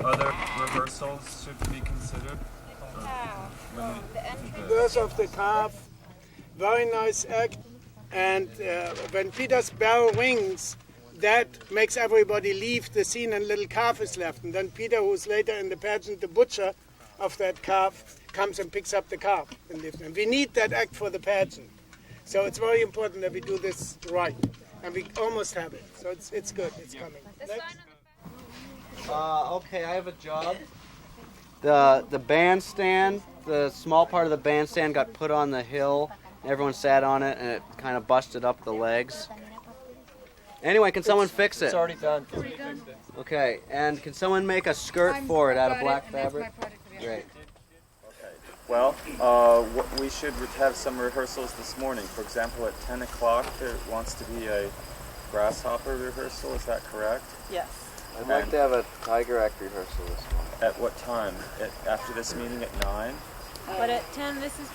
other rehearsals should be considered? Birth of the calf, very nice act, and when Peter's bell rings, that makes everybody leave the scene and little calf is left. And then Peter, who's later in the pageant the butcher of that calf, comes and picks up the calf and leaves it. And we need that act for the pageant. So it's very important that we do this right. And we almost have it. So it's good, it's coming. Okay, I have a job. The bandstand, the small part of the bandstand got put on the hill. Everyone sat on it and it kind of busted up the legs. Anyway, can someone fix it? It's already done. Okay, and can someone make a skirt for it out of black fabric? Great. Well, we should have some rehearsals this morning. For example, at 10 o'clock there wants to be a grasshopper rehearsal, is that correct? Yes. I'd like to have a tiger act rehearsal this morning. At what time? After this meeting at 9? But at 10, this is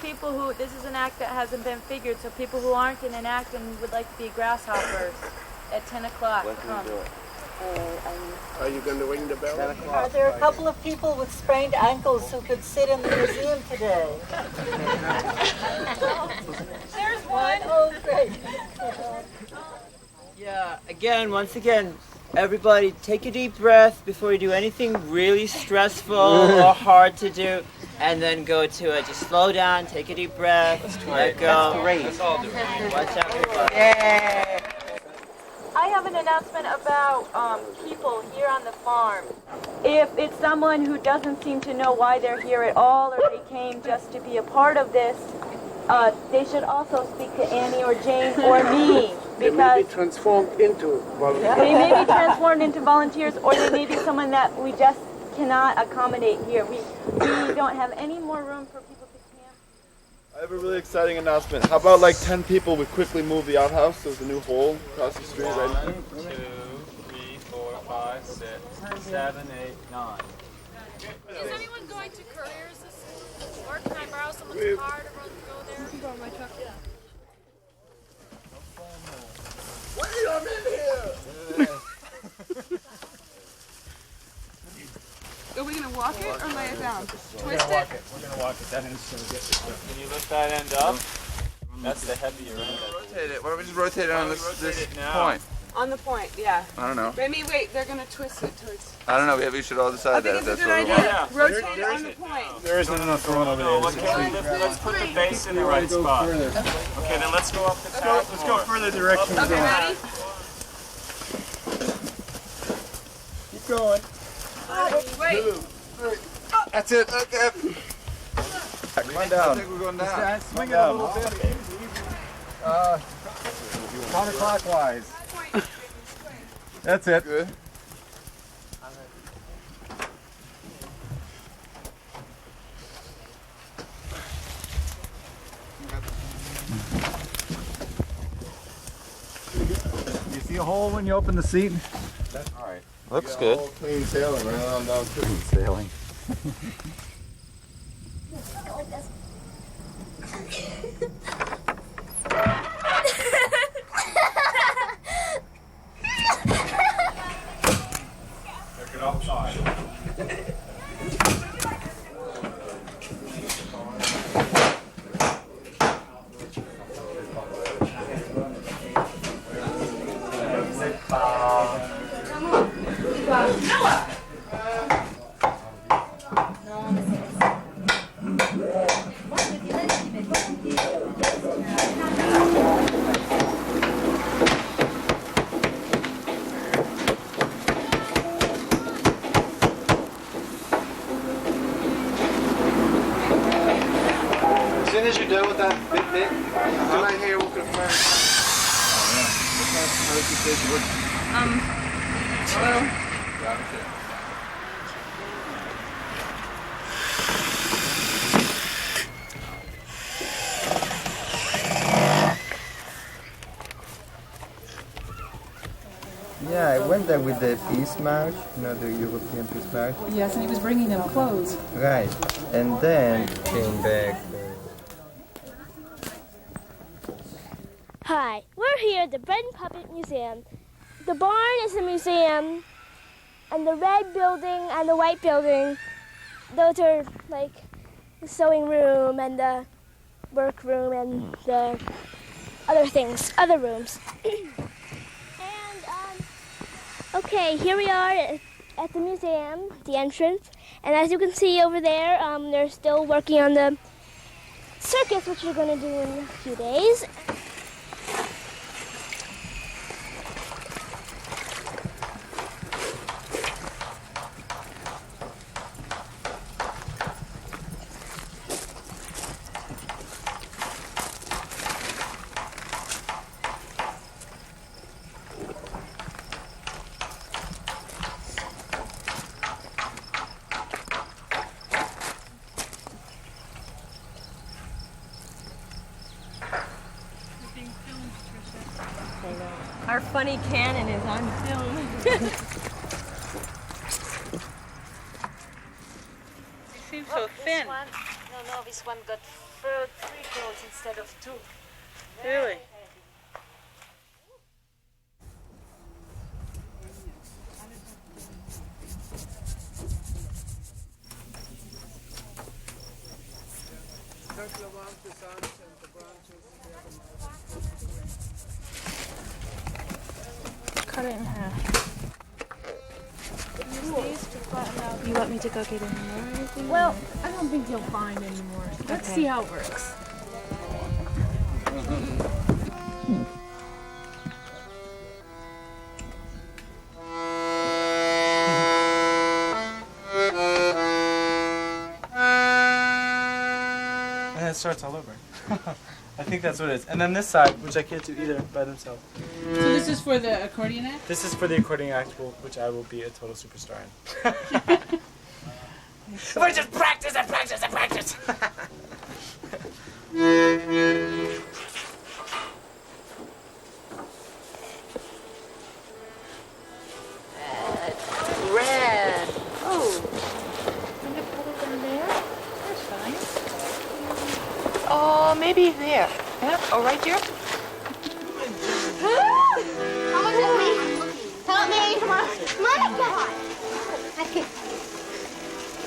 an act that hasn't been figured, so people who aren't in an act and would like to be grasshoppers at 10 o'clock. When can we do it? Are you going to ring the bell? 10 o'clock. Are there a couple of people with sprained ankles who could sit in the museum today? There's one. Oh, great. Yeah, once again, everybody take a deep breath before you do anything really stressful or hard to do, and then go to it. Just slow down, take a deep breath, let go. That's great. Let's all do it. Watch out, everybody. Yay! I have an announcement about people here on the farm. If it's someone who doesn't seem to know why they're here at all, or they came just to be a part of this, they should also speak to Annie or Jane or me. They may be transformed into volunteers. They may be transformed into volunteers, or they may be someone that we just cannot accommodate here. We don't have any more room for people to camp. I have a really exciting announcement. How about like 10 people would quickly move the outhouse? There's a new hole across the street right now. 1, 2, 3, 4, 5, 6, 7, 8, 9. Is anyone going to Couriers this week? Or can I borrow someone's car to go there? You can borrow my truck. Yeah. Wait, I'm in here! Are we going to walk it or lay it down? Twist it? We're going to walk it. That end's going to get this stuff. Can you lift that end up? That's the heavier end. Rotate it. Why don't we just rotate it on this now? point? On the point, yeah. I don't know. Maybe wait, they're going to twist it towards... I don't know. We should all I decide think that. it's a That's good what we idea. want. Rotate it on the point. There isn't enough room over there. Let's put the base in the right spot. Okay, then let's go up the top. Let's go further direction. Okay, ready? Keep going. Wait. That's it. Okay. Come on down. I think we're going down. Swing it a little bit. Counterclockwise. That's it. Good. You see a hole when you open the seat? All right. Looks good. Clean sailing right on down to Sailing. Take it outside. As soon as you're done with that bit, come right here, we'll confirm. Yeah, I went there with the Peace March, you know, the European Peace March. Yes, and he was bringing them clothes. Right, and then came back. Hi, we're here at the Bread and Puppet Museum. The barn is a museum And the red building and the white building, those are like the sewing room and the work room and the other things, other rooms. And okay, here we are at the museum, the entrance. And as you can see over there, they're still working on the circus, which we're going to do in a few days. Our funny cannon is on film. You seem so thin. No, this one got 3 clothes instead of 2. Really? Cut it in half. You want me to go get any more or anything? Well, I don't think you'll find any more. Let's see how it works. And then it starts all over. I think that's what it is. And then this side, which I can't do either by themselves. So this is for the accordion act? This is for the accordion act, which I will be a total superstar in. If I just practice and practice and practice. Red. Oh. Can you put it in there? That's fine. Oh, maybe there. Yeah. Oh, right here. Come on, help me. Help me. Come on. Come on. Come on. Okay.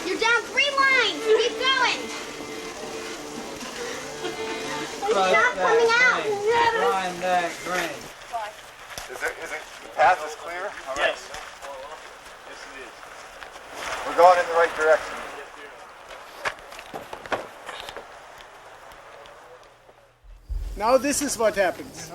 You're down 3 lines. Keep going. It's not coming out. Line that grain. Is the path is clear? All right. Yes. Yes, it is. We're going in the right direction. Now this is what happens.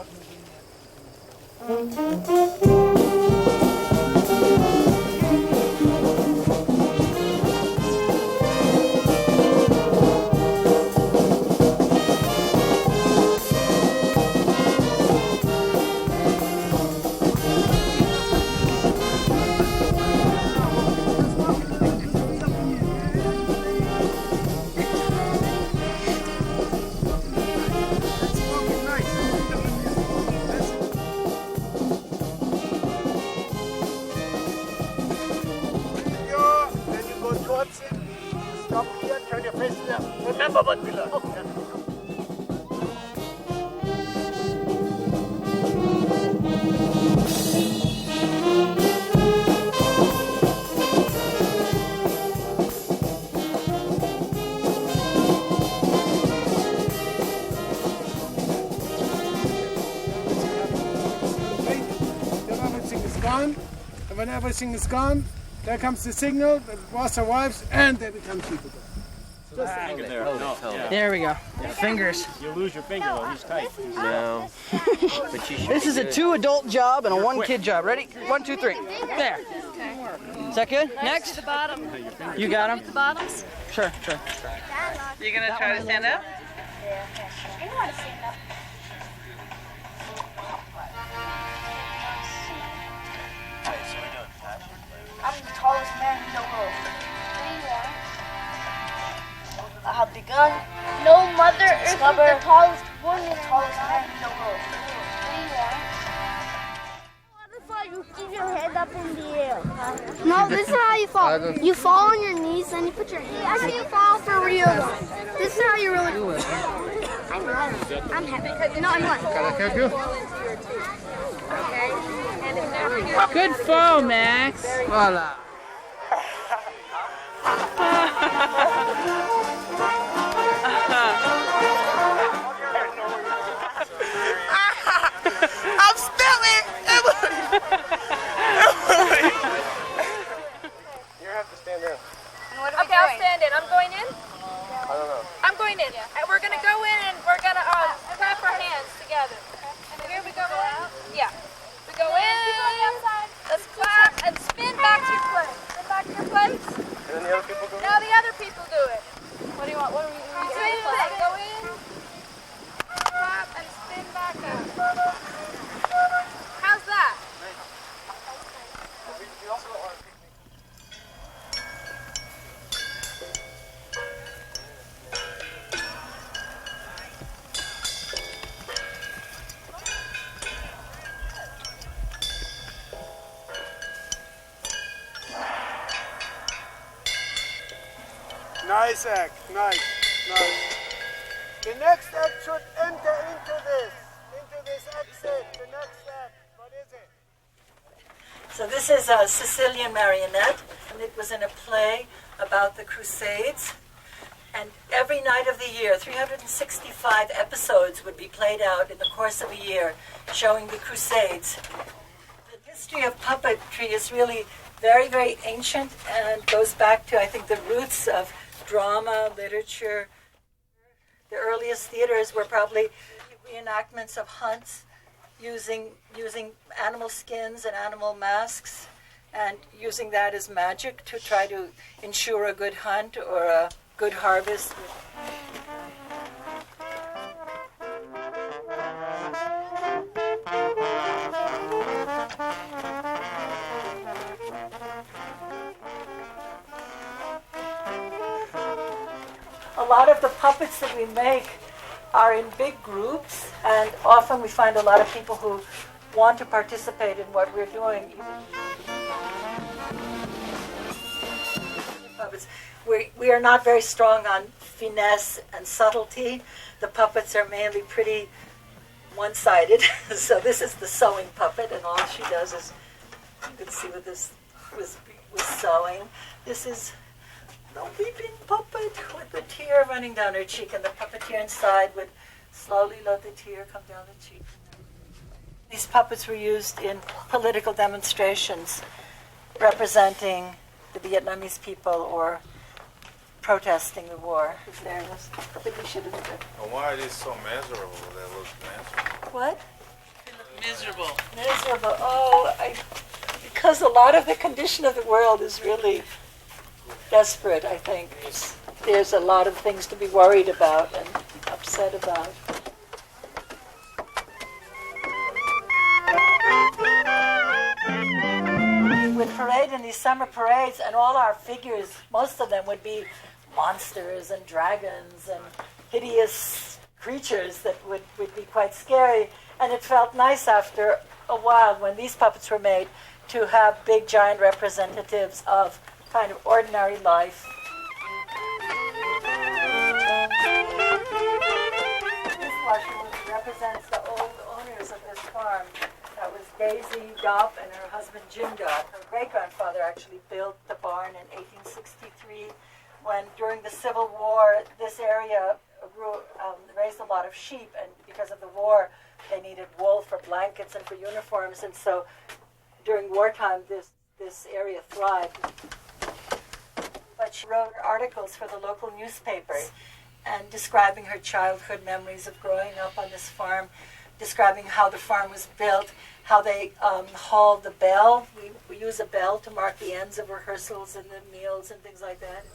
Remember what we learned. Then everything is gone, and when everything is gone, there comes the signal, the boss arrives, and they become sheep again. There we go. Fingers. You lose your finger though, he's tight. No. But you should. This is a 2 adult job and a 1 kid job. Ready? 1, 2, 3. There. Is that good? Next? The bottom. You got him? The bottoms. Sure. You gonna try to stand up? I want to stand up. I'm the tallest man in the world. I have begun. No Mother Earth is the tallest woman. The tallest man in the world. You keep your head up in the air. No, this is how you fall. You fall on your knees, then you put your hands. I see you fall for real. This is how you really do it. I'm running. I'm happy. No, I'm running. Good fall, Max. Voila. I'm spilling! You have to stand there. Okay, I'll stand in. I'm going in? I don't know. I'm going in. And we're going to go in and we're going to clap our hands together. And here we go in. Yeah. We go in. Let's clap and spin back to your place. Spin back to your place. And then the other people go? Now the other people do it. What do you want? What are we doing? Go in. Clap and spin back out. How's that? We also don't want to Nice act, nice. The next act should enter into this exit. The next act, what is it? So this is a Sicilian marionette, and it was in a play about the Crusades. And every night of the year, 365 episodes would be played out in the course of a year, showing the Crusades. The history of puppetry is really very, very ancient and goes back to, I think, the roots of drama, literature. The earliest theaters were probably reenactments of hunts using animal skins and animal masks and using that as magic to try to ensure a good hunt or a good harvest. A lot of the puppets that we make are in big groups, and often we find a lot of people who want to participate in what we're doing. Puppets. We are not very strong on finesse and subtlety. The puppets are mainly pretty one-sided. So this is the sewing puppet, and all she does is, you can see with this was sewing. This is the weeping puppet with the tear running down her cheek, and the puppeteer inside would slowly let the tear come down the cheek. These puppets were used in political demonstrations representing the Vietnamese people or protesting the war. I think we should have done. Well, why are they so miserable? They look miserable. What? Miserable. Miserable. Oh, because a lot of the condition of the world is really desperate, I think. There's a lot of things to be worried about and upset about. We would parade in these summer parades, and all our figures, most of them would be monsters and dragons and hideous creatures that would be quite scary. And it felt nice after a while when these puppets were made to have big giant representatives of kind of ordinary life. This plushie represents the old owners of this farm. That was Daisy Dopp and her husband Jim Dopp. Her great-grandfather actually built the barn in 1863 when, during the Civil War, this area raised a lot of sheep, and because of the war, they needed wool for blankets and for uniforms, and so during wartime, this area thrived. But she wrote articles for the local newspapers and describing her childhood memories of growing up on this farm, describing how the farm was built, how they hauled the bell. We use a bell to mark the ends of rehearsals and the meals and things like that.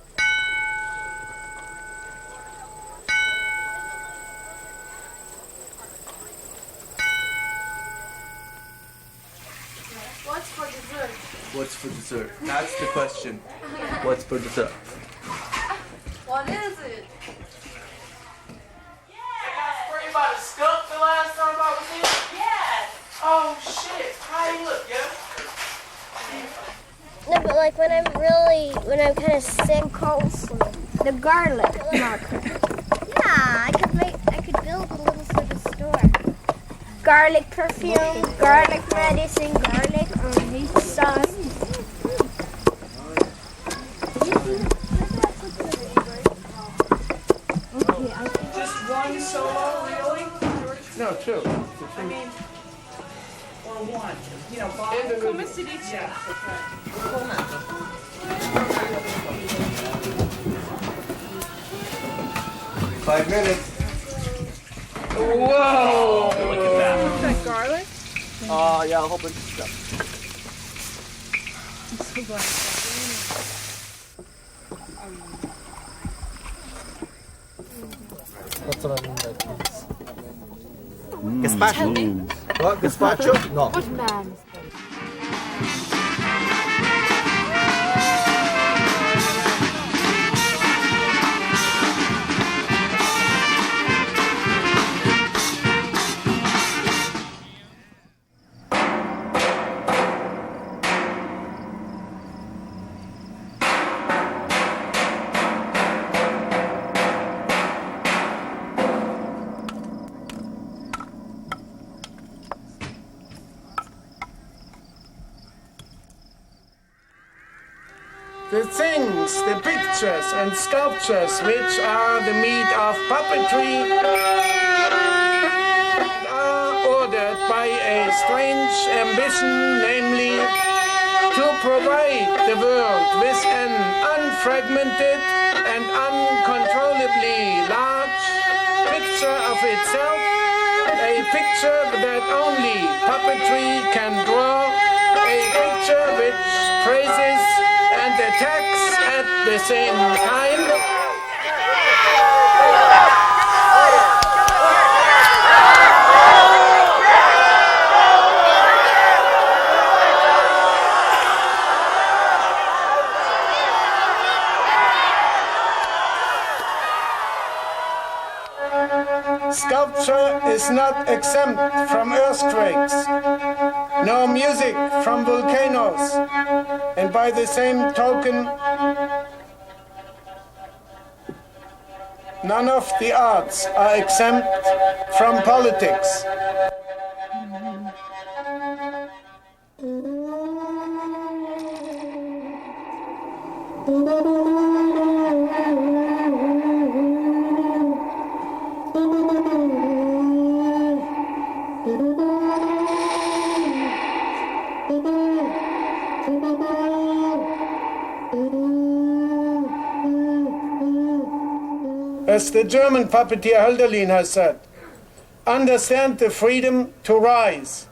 What's for dessert? What's for dessert? That's the question. What's for dessert? What is it? Worried about a skunk the last time I was here? Yes! Oh shit! How you look, yo? No, but like when I'm kind of sick, the garlic marker. Yeah, I could build a little sort of store. Garlic perfume, garlic medicine, garlic meat sauce. two. I mean, or one. You know, both. Come si dice? Yeah. 5 minutes. Whoa! Look at that. Is that garlic? Yeah, a whole bunch of stuff. I'm so glad. That's what I mean by peas. Gazpacho. What? Gazpacho? No. What man? The things, the pictures and sculptures which are the meat of puppetry are ordered by a strange ambition, namely to provide the world with an unfragmented and uncontrollably large picture of itself, a picture that only puppetry can draw, a picture which praises and attacks at the same time. Sculpture is not exempt from earthquakes, nor music from volcanoes, and by the same token, none of the arts are exempt from politics. As the German puppeteer Hölderlin has said, understand the freedom to rise.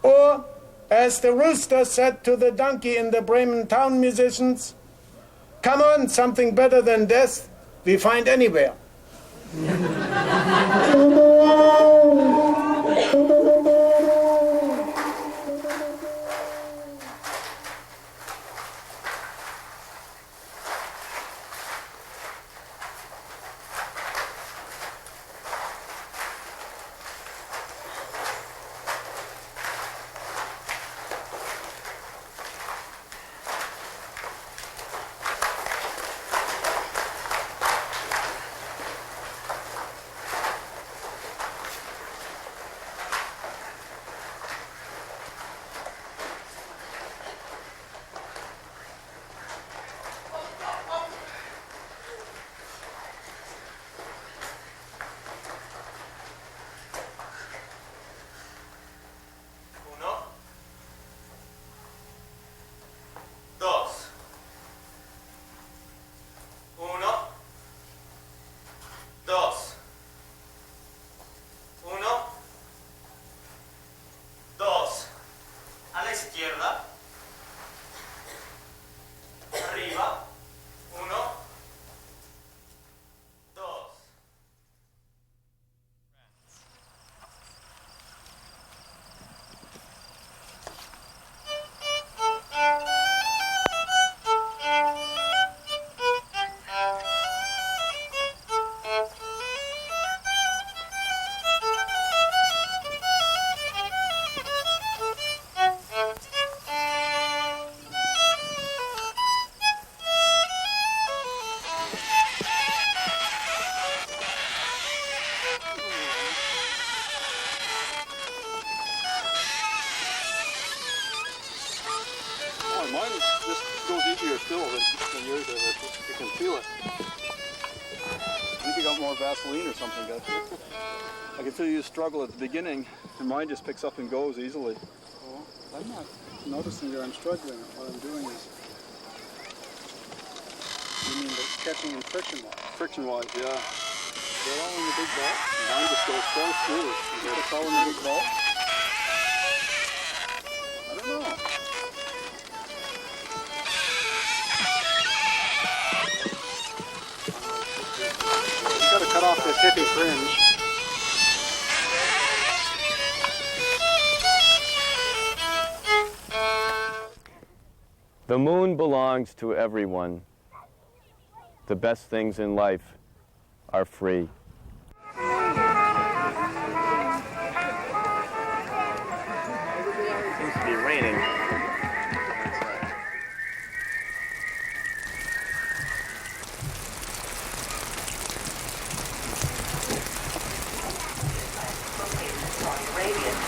Or, as the rooster said to the donkey in the Bremen town musicians, come on, something better than death we find anywhere. got more Vaseline or something, don't you? I can feel you struggle at the beginning, and mine just picks up and goes easily. Oh, I'm not noticing that I'm struggling. What I'm doing is... You mean the catching and friction-wise? Friction-wise, yeah. They're all in the big ball. Mine just goes so smooth. It's all in the big ball. I don't know. You gotta cut off that hippie fringe. The moon belongs to everyone. The best things in life are free. Seems to be raining.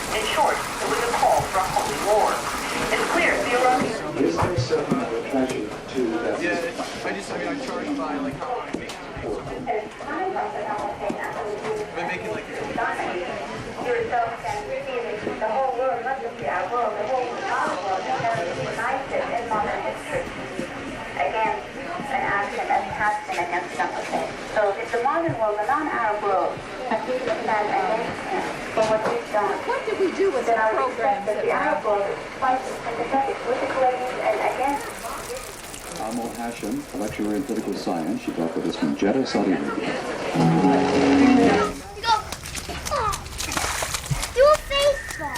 In short, it was a call for a holy war. It's clear the Iraqis... Is there certain pleasure to that? Yeah, I charge by like how I make it. We're making like Yourself and feeling the whole world, not just our world, the whole world has been united in modern history against an action that has been against something. So if the modern world, the non-Arab world, has been stand against him for what he's done, What did we do with the programs that the Arab world fights sympathetic with the Kuwaitis and against Amol Hashim, a lecturer in political science. She talked with us from Jeddah, Saudi Arabia. Do a baseball.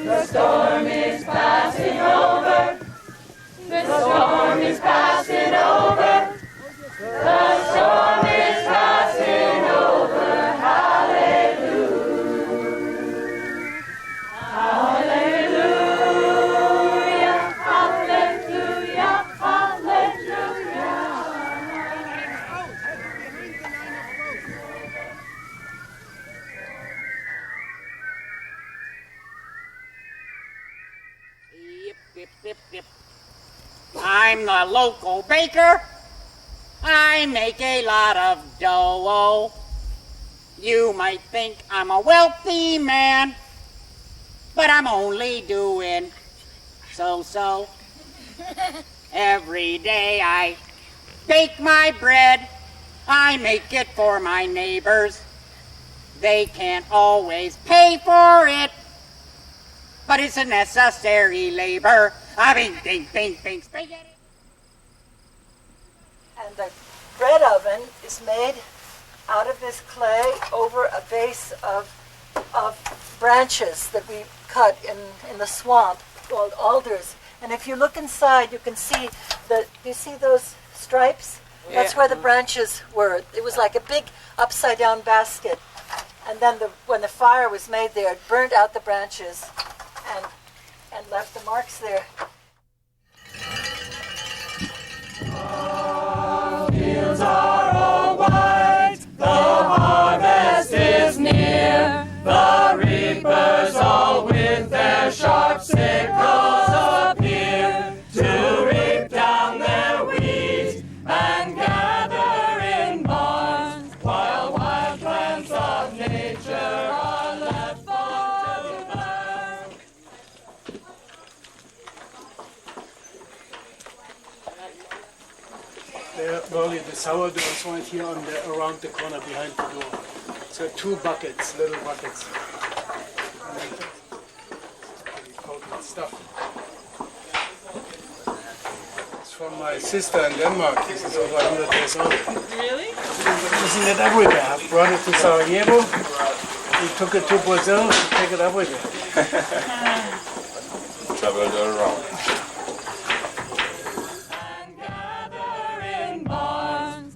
The storm is passing over. The storm is passing over. The storm is passing over. Hallelujah. Hallelujah. Hallelujah. Hallelujah. Dip, dip, dip. I'm the local baker. I make a lot of dough. You might think I'm a wealthy man, but I'm only doing so-so. Every day I bake my bread. I make it for my neighbors. They can't always pay for it, but it's a necessary labor. I mean, ding, ding, ding, spaghetti. And the bread oven is made out of this clay over a base of branches that we cut in the swamp called alders. And if you look inside, you can see you see those stripes? Yeah. That's where the branches were. It was like a big upside down basket. And then when the fire was made there, it burnt out the branches and left the marks there. Fields are all white, the harvest is near. The reapers all with their sharp sickles appear to reap down their wheat and gather in barns, while wild plants of nature are left for to burn. Earlier, the sourdough is right here around the corner behind the door. So 2 buckets, little buckets. Potent stuff. It's from my sister in Denmark. This is over 100 years old. Really? Isn't it everywhere? I brought it to Sarajevo. We took it to Brazil. We take it everywhere. Traveled around.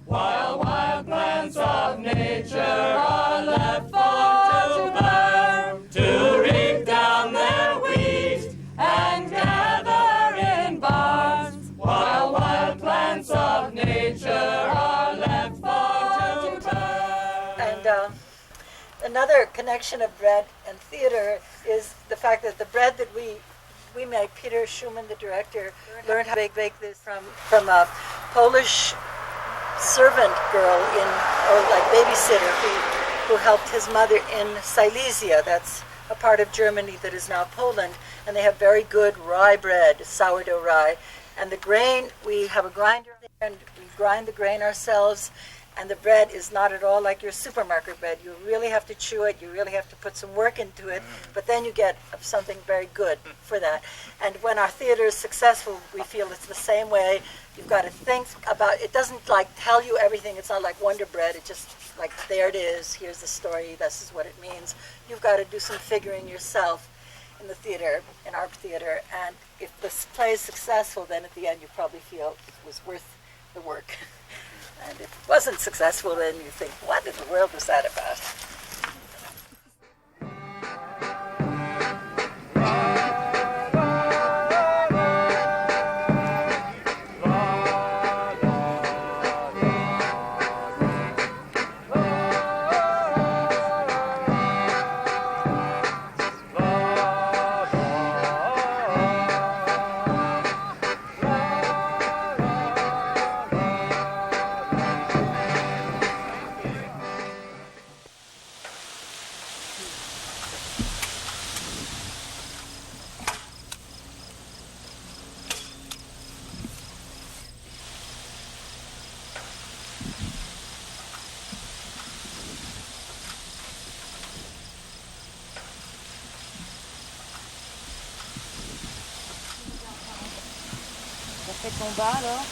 While wild plants of nature are left for to burn, to reap down their wheat and gather in barns, while wild plants of nature are left for to burn. another connection of bread and theater is the fact that the bread that we make, Peter Schumann, the director, learned how to bake this from a Polish servant girl or like babysitter who helped his mother in Silesia. That's a part of Germany that is now Poland, and they have very good rye bread, sourdough rye. And the grain, we have a grinder and we grind the grain ourselves, and the bread is not at all like your supermarket bread. You really have to chew it, you really have to put some work into it, but then you get something very good for that. And when our theater is successful, we feel it's the same way. You've got to think about, it doesn't like tell you everything, it's not like Wonder Bread, it just like, there it is, here's the story, this is what it means. You've got to do some figuring yourself in the theater, in our theater, and if this play is successful, then at the end you probably feel it was worth the work. And if it wasn't successful, then you think, what in the world was that about? Ça fait combat alors.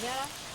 Bien là.